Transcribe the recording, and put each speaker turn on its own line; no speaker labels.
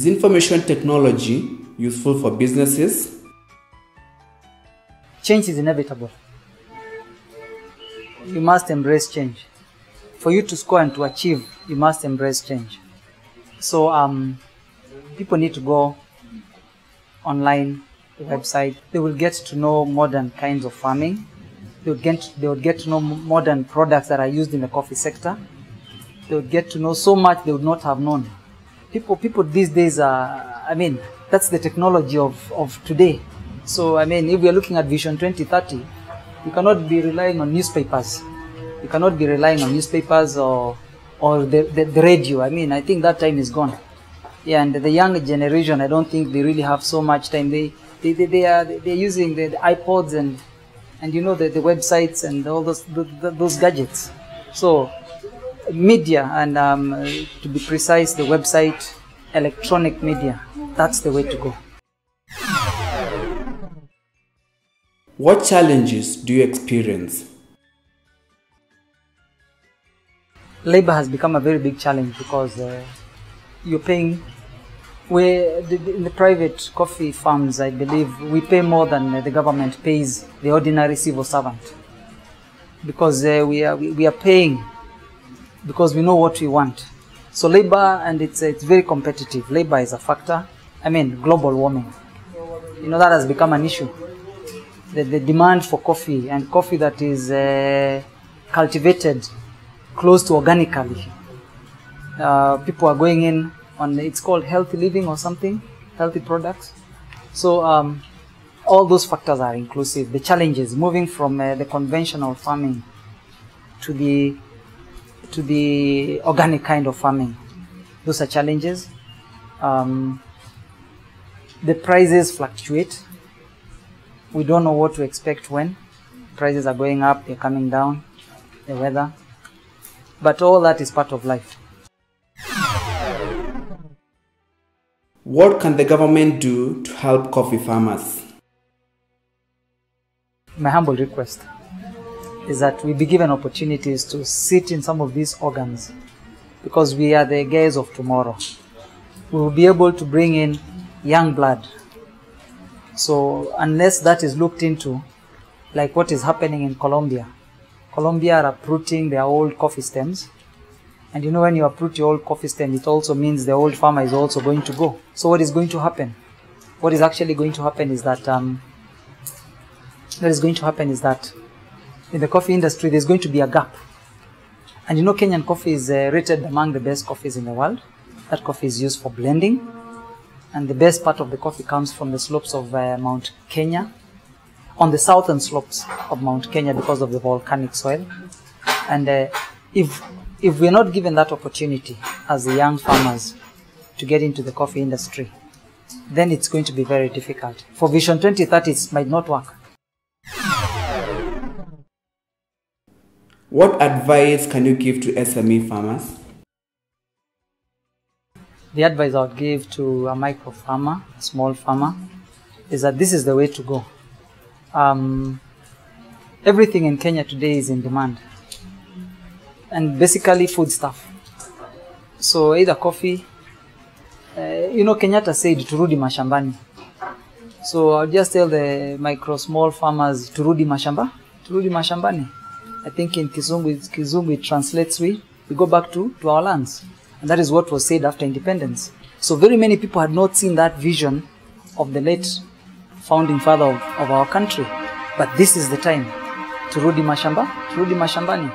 Is information technology useful for businesses?
Change is inevitable. You must embrace change. For you to score and to achieve, you must embrace change. So people need to go online, the website. They will get to know modern kinds of farming. They would get to know modern products that are used in the coffee sector. They would get to know so much they would not have known. People these days are, that's the technology of today. So, if we are looking at Vision 2030, you cannot be relying on newspapers. You cannot be relying on newspapers or the radio. I think that time is gone. Yeah, and the younger generation, I don't think they really have so much time. They're using the iPods and the websites and all those gadgets. So media and to be precise, the website, electronic media, that's the way to go.
What challenges do you experience?
Labor has become a very big challenge because you're paying. In the private coffee farms, I believe, we pay more than the government pays the ordinary civil servant, because we are paying because we know what we want. So labor, and it's very competitive. Labor is a factor. Global warming, that has become an issue. The demand for coffee, and coffee that is cultivated close to organically. People are going in on, it's called healthy living or something, healthy products. So all those factors are inclusive. The challenges moving from the conventional farming to the organic kind of farming, those are challenges. The prices fluctuate. We don't know what to expect when. Prices are going up, they're coming down, the weather. But all that is part of life.
What can the government do to help coffee farmers?
My humble request is that we be given opportunities to sit in some of these organs, because we are the guys of tomorrow. We will be able to bring in young blood. So unless that is looked into, like what is happening in Colombia. Colombia are uprooting their old coffee stems. And when you uproot your old coffee stem, it also means the old farmer is also going to go. So what is going to happen? What is actually going to happen is that in the coffee industry, there's going to be a gap. And Kenyan coffee is rated among the best coffees in the world. That coffee is used for blending. And the best part of the coffee comes from the slopes of Mount Kenya, on the southern slopes of Mount Kenya, because of the volcanic soil. And if we're not given that opportunity as the young farmers to get into the coffee industry, then it's going to be very difficult. For Vision 2030, it might not work.
What advice can you give to SME farmers?
The advice I would give to a micro farmer, a small farmer, is that this is the way to go. Everything in Kenya today is in demand, and basically food stuff. So either coffee, Kenyatta said turudi mashambani. So I'll just tell the small farmers turudi mashambani. I think in Kizungu it translates we go back to our lands. And that is what was said after independence. So very many people had not seen that vision of the late founding father of our country. But this is the time. Turudi mashambani.